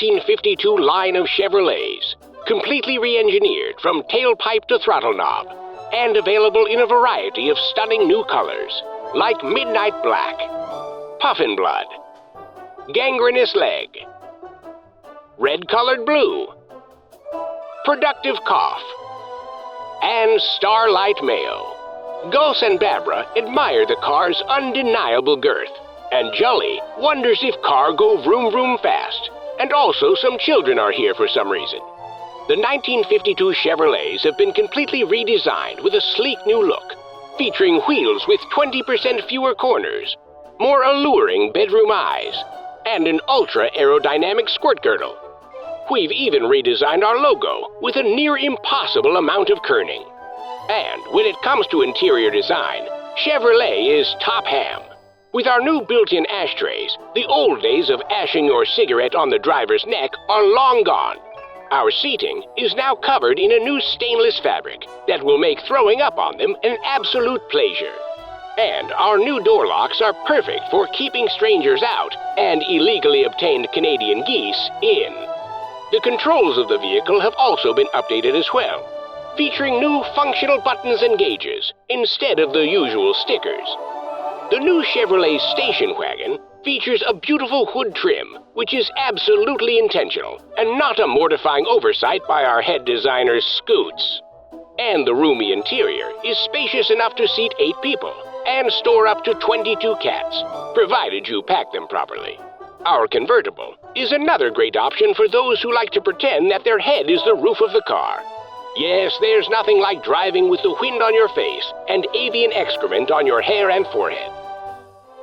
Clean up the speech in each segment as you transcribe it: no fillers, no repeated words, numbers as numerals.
1952 line of Chevrolets, completely re-engineered from tailpipe to throttle knob, and available in a variety of stunning new colors, like Midnight Black, Puffin Blood, Gangrenous Leg, Red-Colored Blue, Productive Cough, and Starlight Mayo. Gus and Barbara admire the car's undeniable girth, and Jolly wonders if car go vroom vroom fast. And also some children are here for some reason. The 1952 Chevrolets have been completely redesigned with a sleek new look, featuring wheels with 20% fewer corners, more alluring bedroom eyes, and an ultra-aerodynamic squirt girdle. We've even redesigned our logo with a near impossible amount of kerning. And when it comes to interior design, Chevrolet is top ham. With our new built-in ashtrays, the old days of ashing your cigarette on the driver's neck are long gone. Our seating is now covered in a new stainless fabric that will make throwing up on them an absolute pleasure. And our new door locks are perfect for keeping strangers out and illegally obtained Canadian geese in. The controls of the vehicle have also been updated as well, featuring new functional buttons and gauges instead of the usual stickers. The new Chevrolet station wagon features a beautiful hood trim, which is absolutely intentional and not a mortifying oversight by our head designer Scoots. And the roomy interior is spacious enough to seat 8 people and store up to 22 cats, provided you pack them properly. Our convertible is another great option for those who like to pretend that their head is the roof of the car. Yes, there's nothing like driving with the wind on your face and avian excrement on your hair and forehead.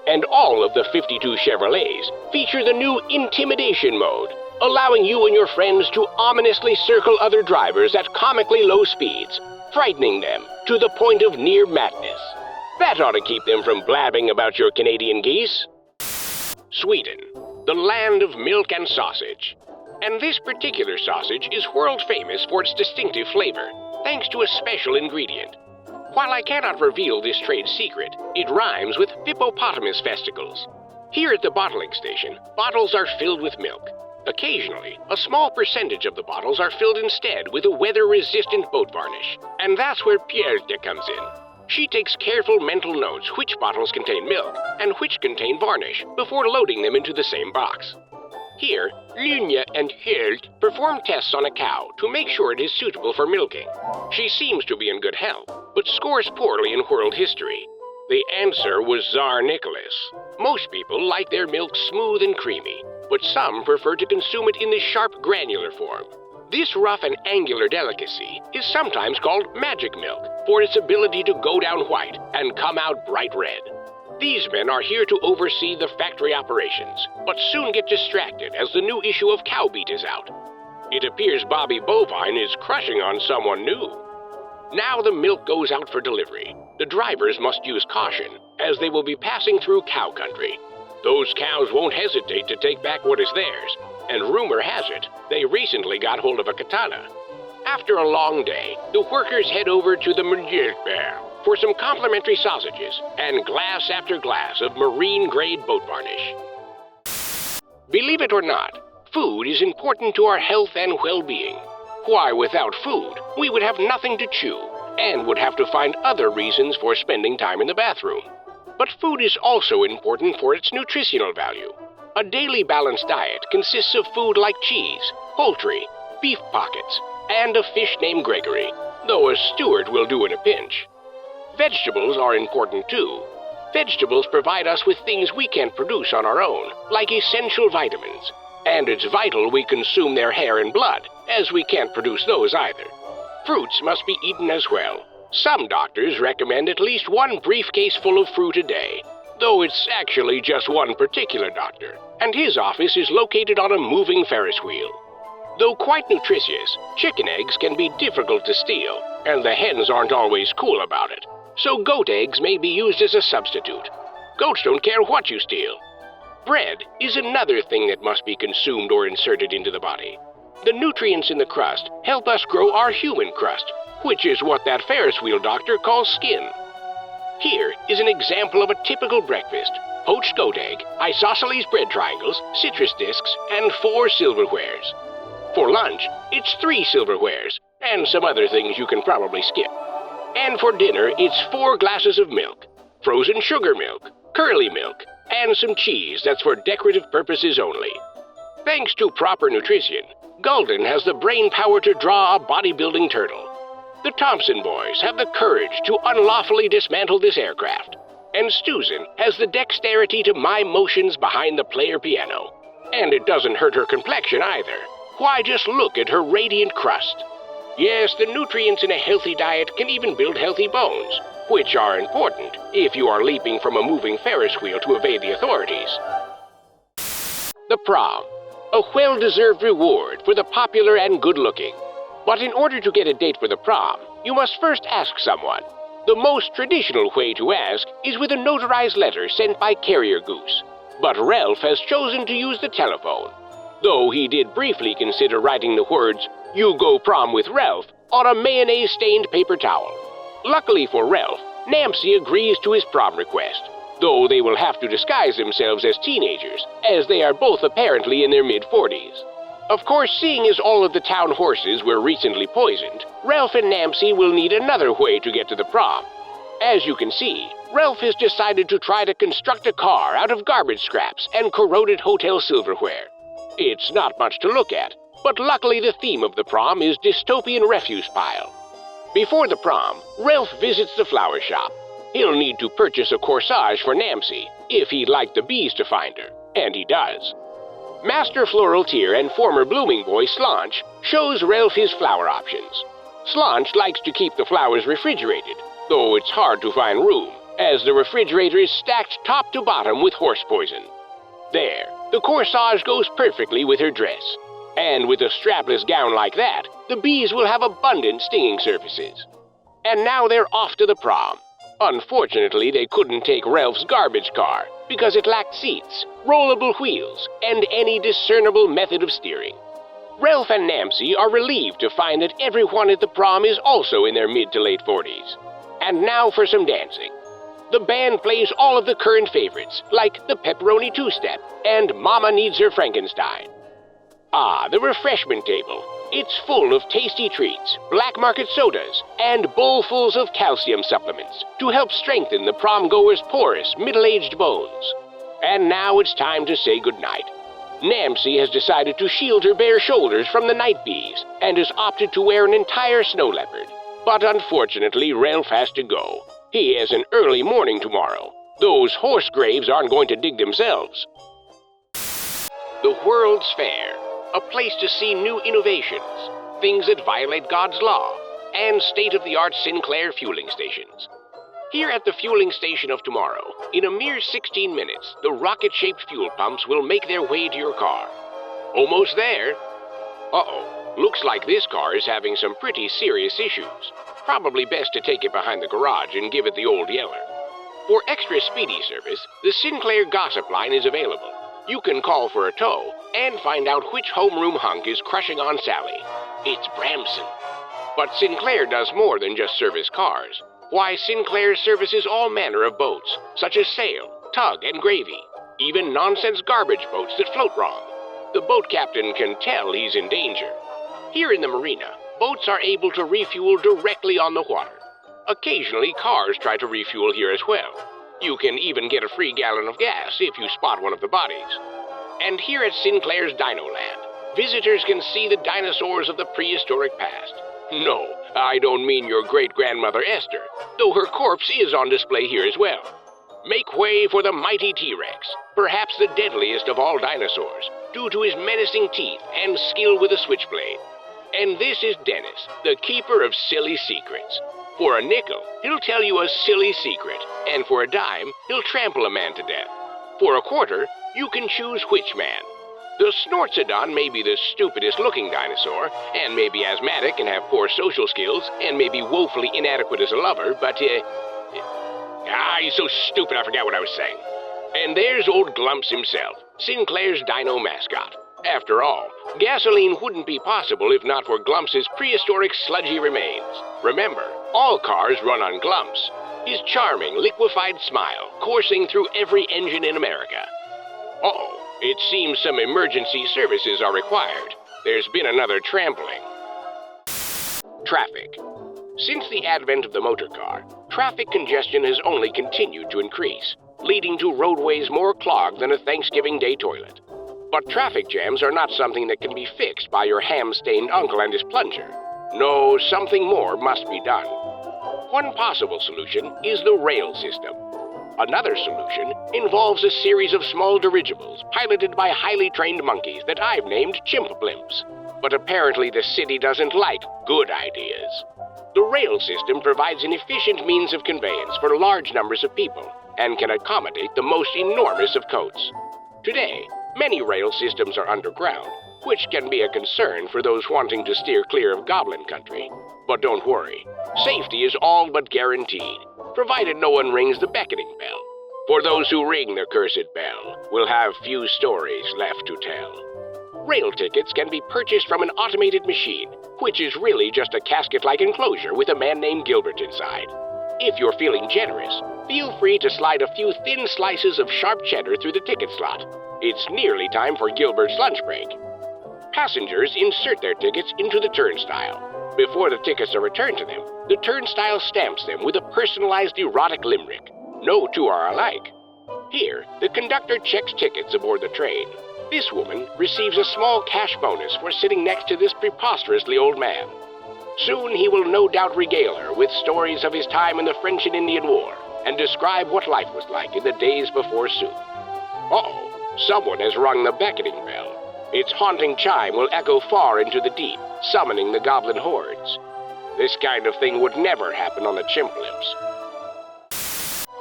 And all of the 52 Chevrolets feature the new Intimidation mode, allowing you and your friends to ominously circle other drivers at comically low speeds, frightening them to the point of near madness. That ought to keep them from blabbing about your Canadian geese. Sweden, the land of milk and sausage. And this particular sausage is world famous for its distinctive flavor, thanks to a special ingredient. While I cannot reveal this trade secret, it rhymes with hippopotamus festivals. Here at the bottling station, bottles are filled with milk. Occasionally, a small percentage of the bottles are filled instead with a weather-resistant boat varnish. And that's where Pierre comes in. She takes careful mental notes which bottles contain milk and which contain varnish before loading them into the same box. Here, Lunia and Hild perform tests on a cow to make sure it is suitable for milking. She seems to be in good health, but scores poorly in world history. The answer was Tsar Nicholas. Most people like their milk smooth and creamy, but some prefer to consume it in the sharp granular form. This rough and angular delicacy is sometimes called magic milk for its ability to go down white and come out bright red. These men are here to oversee the factory operations, but soon get distracted as the new issue of Cow Beat is out. It appears Bobby Bovine is crushing on someone new. Now the milk goes out for delivery. The drivers must use caution, as they will be passing through cow country. Those cows won't hesitate to take back what is theirs, and rumor has it, they recently got hold of a katana. After a long day, the workers head over to the Miljöberg for some complimentary sausages and glass after glass of marine-grade boat varnish. Believe it or not, food is important to our health and well-being. Why, without food, we would have nothing to chew and would have to find other reasons for spending time in the bathroom. But food is also important for its nutritional value. A daily balanced diet consists of food like cheese, poultry, beef pockets, and a fish named Gregory, though a steward will do in a pinch. Vegetables are important too. Vegetables provide us with things we can't produce on our own, like essential vitamins. And it's vital we consume their hair and blood, as we can't produce those either. Fruits must be eaten as well. Some doctors recommend at least one briefcase full of fruit a day, though it's actually just one particular doctor, and his office is located on a moving Ferris wheel. Though quite nutritious, chicken eggs can be difficult to steal, and the hens aren't always cool about it. So goat eggs may be used as a substitute. Goats don't care what you steal. Bread is another thing that must be consumed or inserted into the body. The nutrients in the crust help us grow our human crust, which is what that Ferris wheel doctor calls skin. Here is an example of a typical breakfast: poached goat egg, isosceles bread triangles, citrus discs, and 4 silverwares. For lunch, it's 3 silverwares, and some other things you can probably skip. And for dinner, it's 4 glasses of milk, frozen sugar milk, curly milk, and some cheese that's for decorative purposes only. Thanks to proper nutrition, Gulden has the brain power to draw a bodybuilding turtle. The Thompson boys have the courage to unlawfully dismantle this aircraft. And Susan has the dexterity to mime motions behind the player piano. And it doesn't hurt her complexion either. Why, just look at her radiant crust. Yes, the nutrients in a healthy diet can even build healthy bones, which are important if you are leaping from a moving Ferris wheel to evade the authorities. The prom. A well-deserved reward for the popular and good-looking. But in order to get a date for the prom, you must first ask someone. The most traditional way to ask is with a notarized letter sent by Carrier Goose. But Ralph has chosen to use the telephone, though he did briefly consider writing the words, "You go prom with Ralph," on a mayonnaise-stained paper towel. Luckily for Ralph, Nancy agrees to his prom request, though they will have to disguise themselves as teenagers, as they are both apparently in their mid-40s. Of course, seeing as all of the town horses were recently poisoned, Ralph and Nancy will need another way to get to the prom. As you can see, Ralph has decided to try to construct a car out of garbage scraps and corroded hotel silverware. It's not much to look at, but luckily the theme of the prom is dystopian refuse pile. Before the prom, Ralph visits the flower shop. He'll need to purchase a corsage for Nancy, if he'd like the bees to find her, and he does. Master Floraltier and former blooming boy Slanch shows Ralph his flower options. Slanch likes to keep the flowers refrigerated, though it's hard to find room, as the refrigerator is stacked top to bottom with horse poison. There, the corsage goes perfectly with her dress. And with a strapless gown like that, the bees will have abundant stinging surfaces. And now they're off to the prom. Unfortunately, they couldn't take Ralph's garbage car because it lacked seats, rollable wheels, and any discernible method of steering. Ralph and Nancy are relieved to find that everyone at the prom is also in their mid to late 40s. And now for some dancing. The band plays all of the current favorites, like the Pepperoni Two-Step and Mama Needs Her Frankenstein. Ah, the refreshment table. It's full of tasty treats, black market sodas, and bowlfuls of calcium supplements to help strengthen the prom-goers' porous, middle-aged bones. And now it's time to say goodnight. Nancy has decided to shield her bare shoulders from the night bees and has opted to wear an entire snow leopard. But unfortunately, Ralph has to go. He has an early morning tomorrow. Those horse graves aren't going to dig themselves. The World's Fair. A place to see new innovations, things that violate God's law, and state-of-the-art Sinclair fueling stations. Here at the fueling station of tomorrow, in a mere 16 minutes, the rocket-shaped fuel pumps will make their way to your car. Almost there. Uh-oh, looks like this car is having some pretty serious issues. Probably best to take it behind the garage and give it the old yeller. For extra speedy service, the Sinclair Gossip Line is available. You can call for a tow and find out which homeroom hunk is crushing on Sally. It's Bramson. But Sinclair does more than just service cars. Why, Sinclair services all manner of boats, such as sail, tug, and gravy. Even nonsense garbage boats that float wrong. The boat captain can tell he's in danger. Here in the marina, boats are able to refuel directly on the water. Occasionally, cars try to refuel here as well. You can even get a free gallon of gas if you spot one of the bodies. And here at Sinclair's Dinoland, visitors can see the dinosaurs of the prehistoric past. No, I don't mean your great-grandmother Esther, though her corpse is on display here as well. Make way for the mighty T-Rex, perhaps the deadliest of all dinosaurs, due to his menacing teeth and skill with a switchblade. And this is Dennis, the keeper of silly secrets. For a nickel, he'll tell you a silly secret, and for a dime, he'll trample a man to death. For a quarter, you can choose which man. The Snortodon may be the stupidest-looking dinosaur, and may be asthmatic and have poor social skills, and may be woefully inadequate as a lover, but, he's so stupid I forgot what I was saying. And there's old Glumps himself, Sinclair's dino mascot. After all, gasoline wouldn't be possible if not for Glumps's prehistoric sludgy remains. Remember, all cars run on Glumps. his charming, liquefied smile coursing through every engine in America. Uh-oh, it seems some emergency services are required. There's been another trampling. Traffic. Since the advent of the motor car, traffic congestion has only continued to increase, leading to roadways more clogged than a Thanksgiving Day toilet. But traffic jams are not something that can be fixed by your ham-stained uncle and his plunger. No, something more must be done. One possible solution is the rail system. Another solution involves a series of small dirigibles piloted by highly trained monkeys that I've named chimp blimps. But apparently the city doesn't like good ideas. The rail system provides an efficient means of conveyance for large numbers of people and can accommodate the most enormous of coats. Today, many rail systems are underground, which can be a concern for those wanting to steer clear of Goblin Country. But don't worry, safety is all but guaranteed, provided no one rings the beckoning bell. For those who ring the cursed bell will have few stories left to tell. Rail tickets can be purchased from an automated machine, which is really just a casket-like enclosure with a man named Gilbert inside. If you're feeling generous, feel free to slide a few thin slices of sharp cheddar through the ticket slot. It's nearly time for Gilbert's lunch break. Passengers insert their tickets into the turnstile. Before the tickets are returned to them, the turnstile stamps them with a personalized erotic limerick. No two are alike. Here, the conductor checks tickets aboard the train. This woman receives a small cash bonus for sitting next to this preposterously old man. Soon he will no doubt regale her with stories of his time in the French and Indian War and describe what life was like in the days before soup. Uh-oh, someone has rung the beckoning bell. Its haunting chime will echo far into the deep, summoning the goblin hordes. This kind of thing would never happen on the chimp blimps.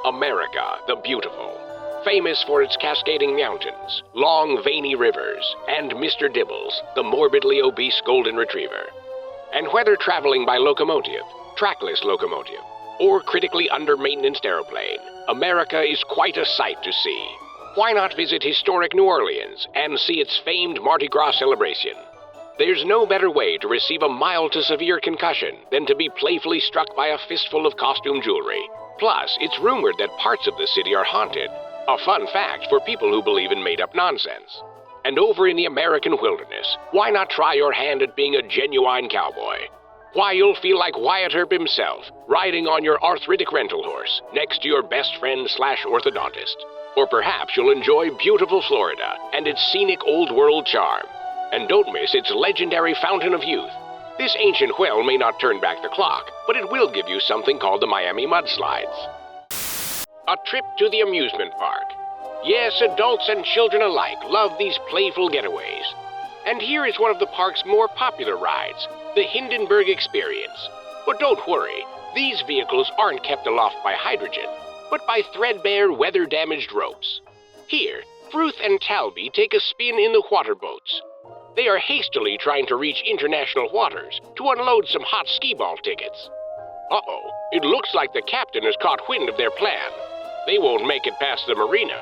America the Beautiful. Famous for its cascading mountains, long veiny rivers, and Mr. Dibbles, the morbidly obese golden retriever. And whether traveling by locomotive, trackless locomotive, or critically under-maintenanced aeroplane, America is quite a sight to see. Why not visit historic New Orleans and see its famed Mardi Gras celebration? There's no better way to receive a mild to severe concussion than to be playfully struck by a fistful of costume jewelry. Plus, it's rumored that parts of the city are haunted. A fun fact for people who believe in made-up nonsense. And over in the American wilderness, why not try your hand at being a genuine cowboy? Why, you'll feel like Wyatt Earp himself, riding on your arthritic rental horse, next to your best friend/orthodontist. Or perhaps you'll enjoy beautiful Florida and its scenic old-world charm. And don't miss its legendary Fountain of Youth. This ancient well may not turn back the clock, but it will give you something called the Miami Mudslides. A trip to the amusement park. Yes, adults and children alike love these playful getaways. And here is one of the park's more popular rides, the Hindenburg Experience. But don't worry, these vehicles aren't kept aloft by hydrogen, but by threadbare, weather-damaged ropes. Here, Fruth and Talby take a spin in the water boats. They are hastily trying to reach international waters to unload some hot skee-ball tickets. Uh-oh, it looks like the captain has caught wind of their plan. They won't make it past the marina.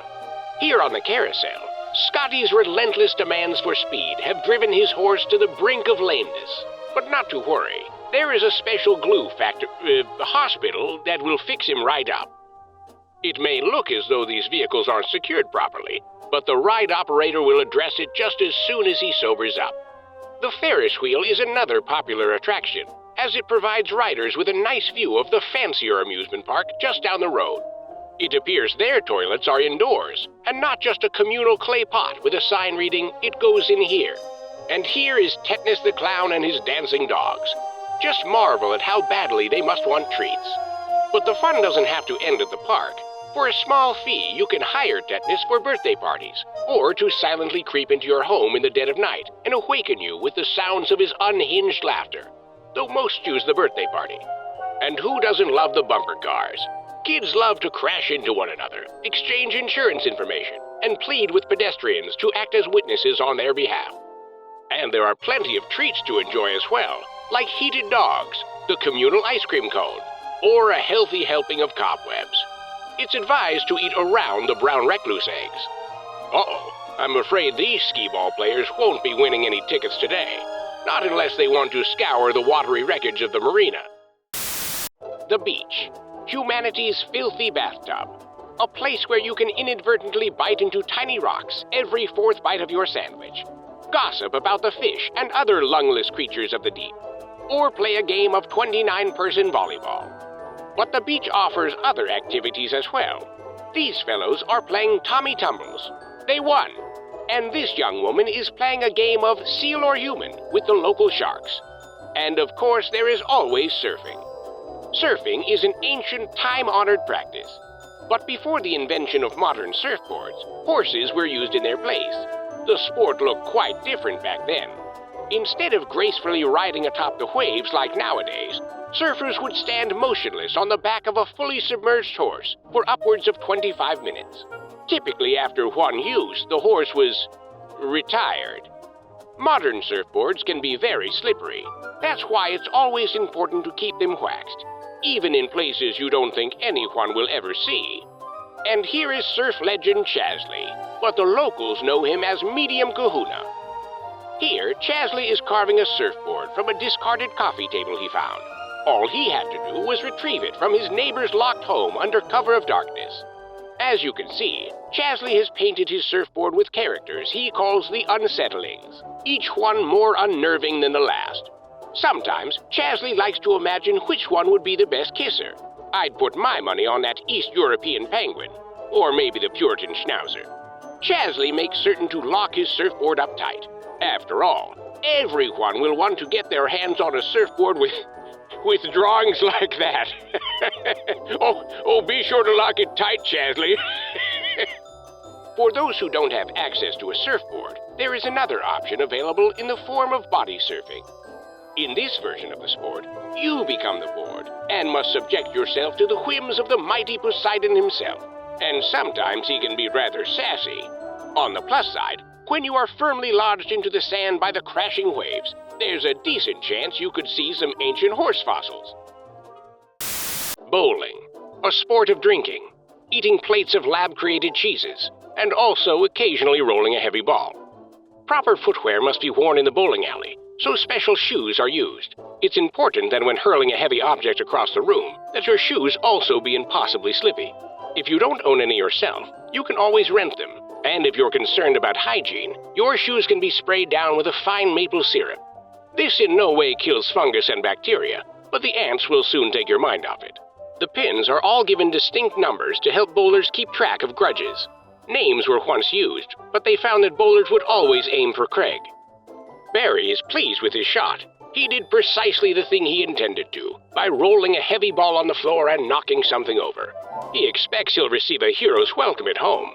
Here on the carousel, Scotty's relentless demands for speed have driven his horse to the brink of lameness. But not to worry, there is a special glue hospital that will fix him right up. It may look as though these vehicles aren't secured properly, but the ride operator will address it just as soon as he sobers up. The Ferris wheel is another popular attraction, as it provides riders with a nice view of the fancier amusement park just down the road. It appears their toilets are indoors, and not just a communal clay pot with a sign reading, "It goes in here." And here is Tetanus the Clown and his dancing dogs. Just marvel at how badly they must want treats. But the fun doesn't have to end at the park. For a small fee, you can hire Tetanus for birthday parties, or to silently creep into your home in the dead of night and awaken you with the sounds of his unhinged laughter, though most choose the birthday party. And who doesn't love the bumper cars? Kids love to crash into one another, exchange insurance information, and plead with pedestrians to act as witnesses on their behalf. And there are plenty of treats to enjoy as well, like heated dogs, the communal ice cream cone, or a healthy helping of cobwebs. It's advised to eat around the brown recluse eggs. Uh-oh, I'm afraid these skee-ball players won't be winning any tickets today. Not unless they want to scour the watery wreckage of the marina. The beach. humanity's filthy bathtub. A place where you can inadvertently bite into tiny rocks every fourth bite of your sandwich. Gossip about the fish and other lungless creatures of the deep. Or play a game of 29-person volleyball. But the beach offers other activities as well. These fellows are playing Tommy Tumbles. They won. And this young woman is playing a game of seal or human with the local sharks. And of course, there is always surfing. Surfing is an ancient, time-honored practice. But before the invention of modern surfboards, horses were used in their place. The sport looked quite different back then. Instead of gracefully riding atop the waves like nowadays, surfers would stand motionless on the back of a fully submerged horse for upwards of 25 minutes. Typically after one use, the horse was retired. Modern surfboards can be very slippery. That's why it's always important to keep them waxed, even in places you don't think anyone will ever see. And here is surf legend Chasley, but the locals know him as Medium Kahuna. Here, Chasley is carving a surfboard from a discarded coffee table he found. All he had to do was retrieve it from his neighbor's locked home under cover of darkness. As you can see, Chasley has painted his surfboard with characters he calls the Unsettlings, each one more unnerving than the last. Sometimes, Chasley likes to imagine which one would be the best kisser. I'd put my money on that East European penguin, or maybe the Puritan schnauzer. Chasley makes certain to lock his surfboard up tight. After all, everyone will want to get their hands on a surfboard with drawings like that. Oh, be sure to lock it tight, Chasley. For those who don't have access to a surfboard, there is another option available in the form of body surfing. In this version of the sport, you become the board and must subject yourself to the whims of the mighty Poseidon himself. And sometimes he can be rather sassy. On the plus side, when you are firmly lodged into the sand by the crashing waves, there's a decent chance you could see some ancient horse fossils. Bowling, a sport of drinking, eating plates of lab-created cheeses, and also occasionally rolling a heavy ball. Proper footwear must be worn in the bowling alley, so special shoes are used. It's important that when hurling a heavy object across the room, that your shoes also be impossibly slippy. If you don't own any yourself, you can always rent them. And if you're concerned about hygiene, your shoes can be sprayed down with a fine maple syrup. This in no way kills fungus and bacteria, but the ants will soon take your mind off it. The pins are all given distinct numbers to help bowlers keep track of grudges. Names were once used, but they found that bowlers would always aim for Craig. Barry is pleased with his shot. He did precisely the thing he intended to, by rolling a heavy ball on the floor and knocking something over. He expects he'll receive a hero's welcome at home.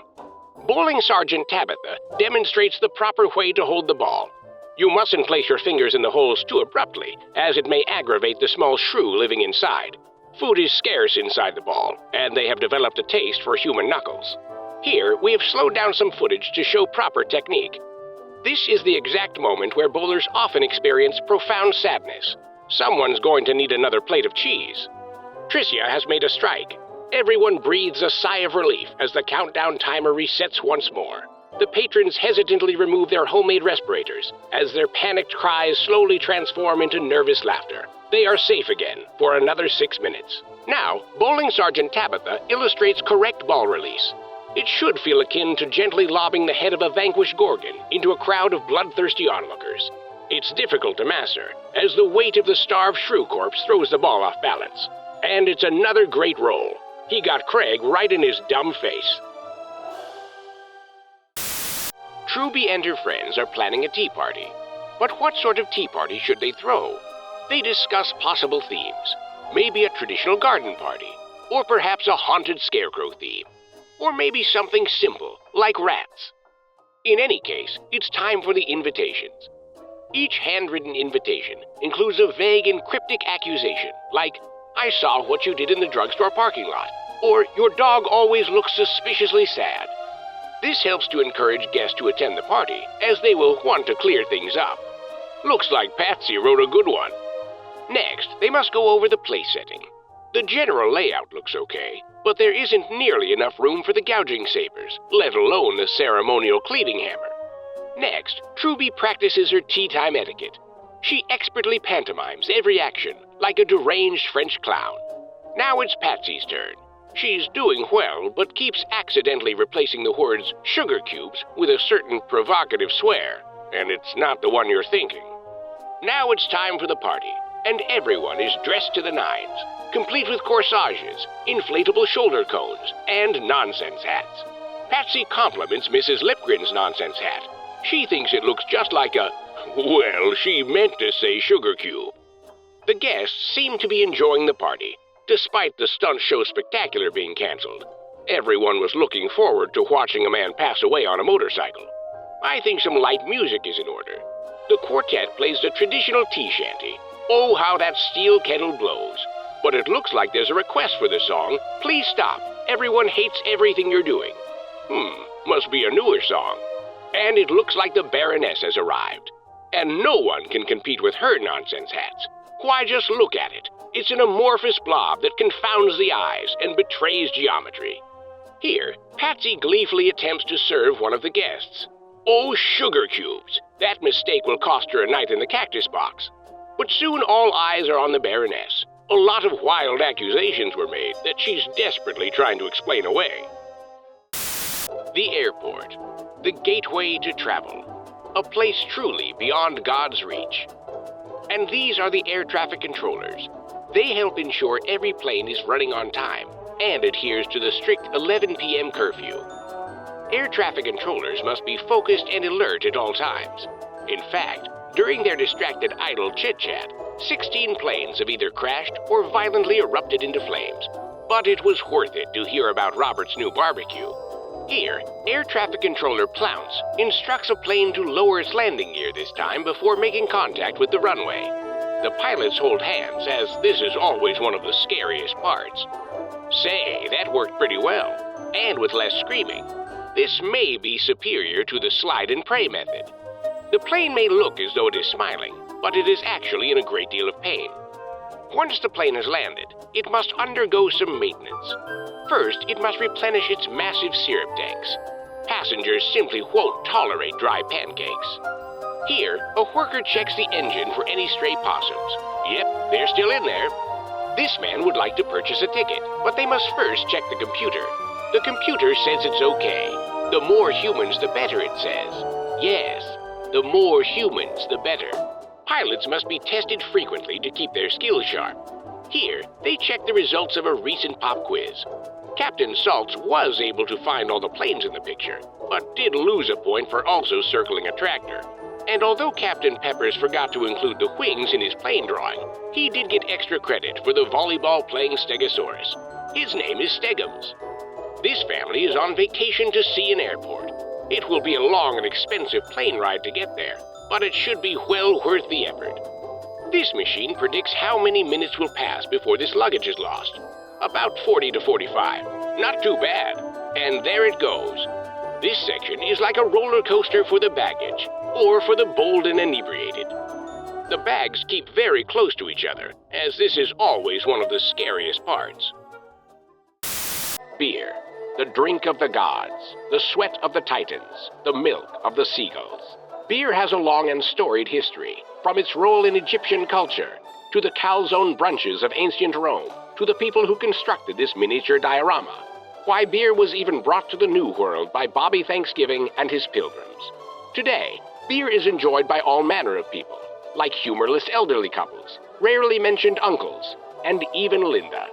Bowling Sergeant Tabitha demonstrates the proper way to hold the ball. You mustn't place your fingers in the holes too abruptly, as it may aggravate the small shrew living inside. Food is scarce inside the ball, and they have developed a taste for human knuckles. Here, we have slowed down some footage to show proper technique. This is the exact moment where bowlers often experience profound sadness. Someone's going to need another plate of cheese. Tricia has made a strike. Everyone breathes a sigh of relief as the countdown timer resets once more. The patrons hesitantly remove their homemade respirators as their panicked cries slowly transform into nervous laughter. They are safe again for another 6 minutes. Now, Bowling Sergeant Tabitha illustrates correct ball release. It should feel akin to gently lobbing the head of a vanquished gorgon into a crowd of bloodthirsty onlookers. It's difficult to master, as the weight of the starved shrew corpse throws the ball off balance. And it's another great roll. He got Craig right in his dumb face. Truby and her friends are planning a tea party. But what sort of tea party should they throw? They discuss possible themes. Maybe a traditional garden party, or perhaps a haunted scarecrow theme. Or maybe something simple, like rats. In any case, it's time for the invitations. Each handwritten invitation includes a vague and cryptic accusation, like, "I saw what you did in the drugstore parking lot," or "Your dog always looks suspiciously sad." This helps to encourage guests to attend the party, as they will want to clear things up. Looks like Patsy wrote a good one. Next, they must go over the place setting. The general layout looks okay, but there isn't nearly enough room for the gouging sabers, let alone the ceremonial cleaving hammer. Next, Truby practices her tea time etiquette. She expertly pantomimes every action, like a deranged French clown. Now it's Patsy's turn. She's doing well, but keeps accidentally replacing the words sugar cubes with a certain provocative swear, and it's not the one you're thinking. Now it's time for the party, and everyone is dressed to the nines, complete with corsages, inflatable shoulder cones, and nonsense hats. Patsy compliments Mrs. Lipgren's nonsense hat. She thinks it looks just like a, well, she meant to say sugar cube. The guests seem to be enjoying the party, despite the stunt show spectacular being canceled. Everyone was looking forward to watching a man pass away on a motorcycle. I think some light music is in order. The quartet plays the traditional tea shanty. Oh, how that steel kettle blows. But it looks like there's a request for the song, Please Stop, Everyone Hates Everything You're Doing. Must be a newer song. And it looks like the Baroness has arrived. And no one can compete with her nonsense hats. Why, just look at it. It's an amorphous blob that confounds the eyes and betrays geometry. Here, Patsy gleefully attempts to serve one of the guests. Oh, sugar cubes! That mistake will cost her a night in the cactus box. But soon all eyes are on the Baroness. A lot of wild accusations were made that she's desperately trying to explain away. The airport. The gateway to travel. A place truly beyond God's reach. And these are the air traffic controllers. They help ensure every plane is running on time and adheres to the strict 11 p.m. curfew. Air traffic controllers must be focused and alert at all times. In fact, during their distracted idle chit-chat, 16 planes have either crashed or violently erupted into flames. But it was worth it to hear about Robert's new barbecue. Here, air traffic controller Plounce instructs a plane to lower its landing gear this time before making contact with the runway. The pilots hold hands, as this is always one of the scariest parts. Say, that worked pretty well, and with less screaming. This may be superior to the slide and pray method. The plane may look as though it is smiling, but it is actually in a great deal of pain. Once the plane has landed, it must undergo some maintenance. First, it must replenish its massive syrup tanks. Passengers simply won't tolerate dry pancakes. Here, a worker checks the engine for any stray possums. Yep, they're still in there. This man would like to purchase a ticket, but they must first check the computer. The computer says it's okay. The more humans, the better, it says. Yes, the more humans, the better. Pilots must be tested frequently to keep their skills sharp. Here, they check the results of a recent pop quiz. Captain Saltz was able to find all the planes in the picture, but did lose a point for also circling a tractor. And although Captain Peppers forgot to include the wings in his plane drawing, he did get extra credit for the volleyball-playing Stegosaurus. His name is Stegums. This family is on vacation to see an airport. It will be a long and expensive plane ride to get there, but it should be well worth the effort. This machine predicts how many minutes will pass before this luggage is lost. About 40 to 45. Not too bad. And there it goes. This section is like a roller coaster for the baggage, or for the bold and inebriated. The bags keep very close to each other, as this is always one of the scariest parts. Beer, the drink of the gods, the sweat of the titans, the milk of the seagulls. Beer has a long and storied history, from its role in Egyptian culture, to the calzone brunches of ancient Rome, to the people who constructed this miniature diorama. Why beer was even brought to the New World by Bobby Thanksgiving and his pilgrims. Today, beer is enjoyed by all manner of people, like humorless elderly couples, rarely mentioned uncles, and even Linda.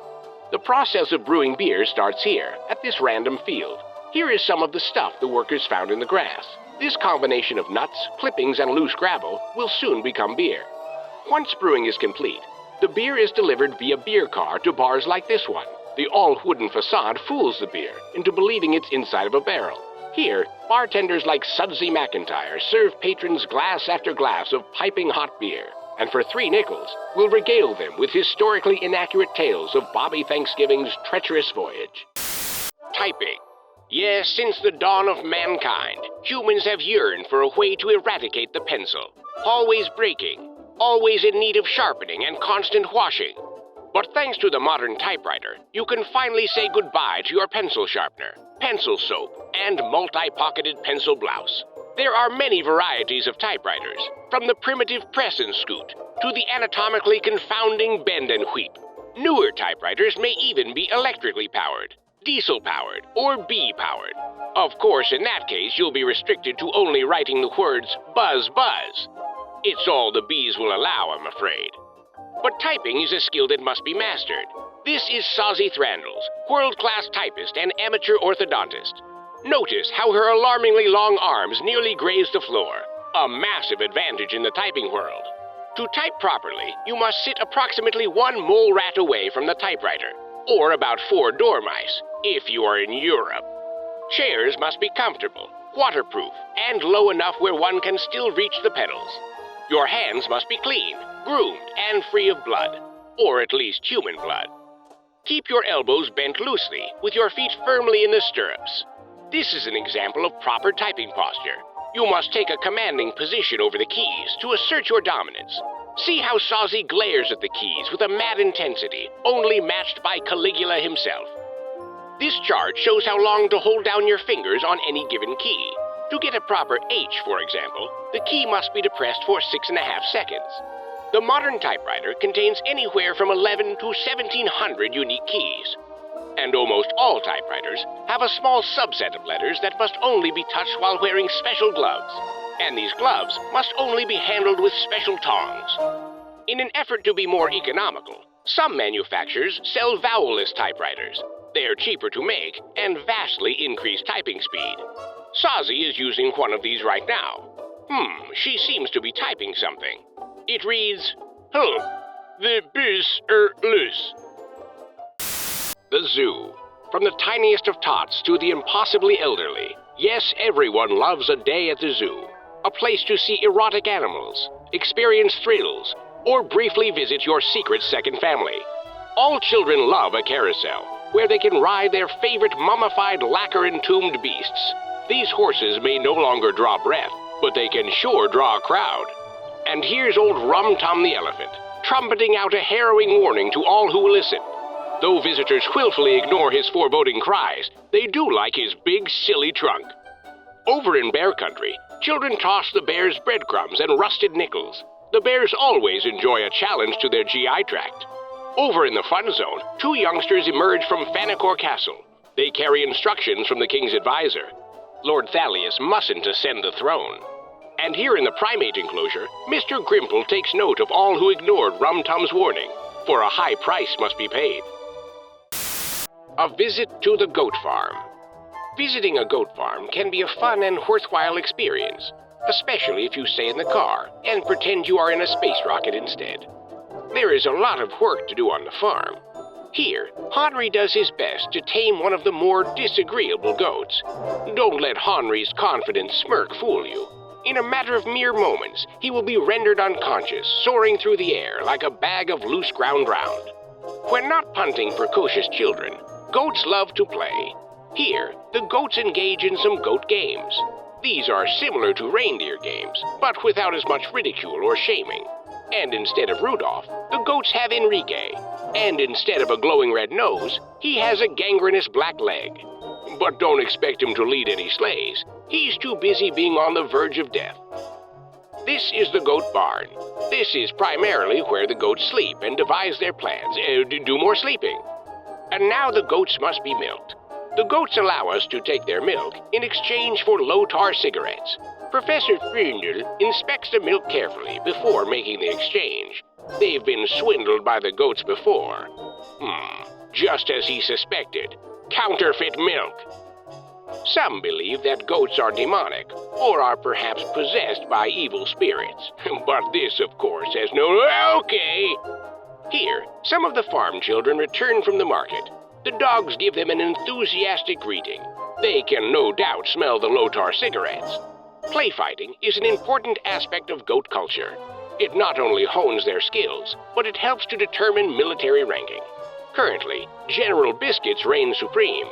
The process of brewing beer starts here, at this random field. Here is some of the stuff the workers found in the grass. This combination of nuts, clippings, and loose gravel will soon become beer. Once brewing is complete, the beer is delivered via beer car to bars like this one. The all-wooden facade fools the beer into believing it's inside of a barrel. Here, bartenders like Sudsy McIntyre serve patrons glass after glass of piping hot beer, and for 3 nickels, will regale them with historically inaccurate tales of Bobby Thanksgiving's treacherous voyage. Typing. Yes, since the dawn of mankind, humans have yearned for a way to eradicate the pencil. Always breaking, always in need of sharpening and constant washing. But thanks to the modern typewriter, you can finally say goodbye to your pencil sharpener, pencil soap, and multi-pocketed pencil blouse. There are many varieties of typewriters, from the primitive press and scoot to the anatomically confounding bend and wheep. Newer typewriters may even be electrically powered, diesel-powered, or bee-powered. Of course, in that case, you'll be restricted to only writing the words buzz, buzz. It's all the bees will allow, I'm afraid. But typing is a skill that must be mastered. This is Sozzie Thrandles, world-class typist and amateur orthodontist. Notice how her alarmingly long arms nearly graze the floor, a massive advantage in the typing world. To type properly, you must sit approximately 1 mole rat away from the typewriter, or about 4 dormice, if you are in Europe. Chairs must be comfortable, waterproof, and low enough where one can still reach the pedals. Your hands must be clean, groomed, and free of blood, or at least human blood. Keep your elbows bent loosely, with your feet firmly in the stirrups. This is an example of proper typing posture. You must take a commanding position over the keys to assert your dominance. See how Sozzie glares at the keys with a mad intensity, only matched by Caligula himself. This chart shows how long to hold down your fingers on any given key. To get a proper H, for example, the key must be depressed for 6.5 seconds. The modern typewriter contains anywhere from 11 to 1,700 unique keys. And almost all typewriters have a small subset of letters that must only be touched while wearing special gloves. And these gloves must only be handled with special tongs. In an effort to be more economical, some manufacturers sell vowel-less typewriters. They are cheaper to make and vastly increase typing speed. Sozzie is using one of these right now. She seems to be typing something. It reads, the bees are loose. The zoo. From the tiniest of tots to the impossibly elderly. Yes, everyone loves a day at the zoo. A place to see erotic animals, experience thrills, or briefly visit your secret second family. All children love a carousel, where they can ride their favorite mummified lacquer-entombed beasts. These horses may no longer draw breath, but they can sure draw a crowd. And here's old Rum Tum the elephant, trumpeting out a harrowing warning to all who will listen. Though visitors willfully ignore his foreboding cries, they do like his big, silly trunk. Over in bear country, children toss the bears breadcrumbs and rusted nickels. The bears always enjoy a challenge to their GI tract. Over in the fun zone, 2 youngsters emerge from Fanacor Castle. They carry instructions from the king's advisor. Lord Thalius mustn't ascend the throne. And here in the primate enclosure, Mr. Grimple takes note of all who ignored Rum Tum's warning, for a high price must be paid. A visit to the goat farm. Visiting a goat farm can be a fun and worthwhile experience, especially if you stay in the car and pretend you are in a space rocket instead. There is a lot of work to do on the farm. Here, Henry does his best to tame one of the more disagreeable goats. Don't let Henry's confident smirk fool you. In a matter of mere moments, he will be rendered unconscious, soaring through the air like a bag of loose ground round. When not punting precocious children, goats love to play. Here, the goats engage in some goat games. These are similar to reindeer games, but without as much ridicule or shaming. And instead of Rudolph, the goats have Enrique. And instead of a glowing red nose, he has a gangrenous black leg. But don't expect him to lead any sleighs. He's too busy being on the verge of death. This is the goat barn. This is primarily where the goats sleep and devise their plans, do more sleeping. And now the goats must be milked. The goats allow us to take their milk in exchange for low-tar cigarettes. Professor Frindle inspects the milk carefully before making the exchange. They've been swindled by the goats before. Just as he suspected. Counterfeit milk. Some believe that goats are demonic, or are perhaps possessed by evil spirits. But this, of course, has no... Okay! Here, some of the farm children return from the market. The dogs give them an enthusiastic greeting. They can no doubt smell the low-tar cigarettes. Playfighting is an important aspect of goat culture. It not only hones their skills, but it helps to determine military ranking. Currently, General Biscuits reign supreme.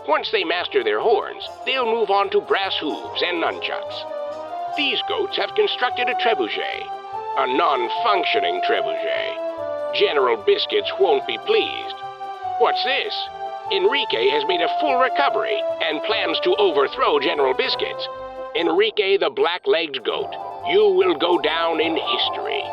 Once they master their horns, they'll move on to brass hooves and nunchucks. These goats have constructed a trebuchet, a non-functioning trebuchet. General Biscuits won't be pleased. What's this? Enrique has made a full recovery and plans to overthrow General Biscuits. Enrique the black-legged goat, you will go down in history.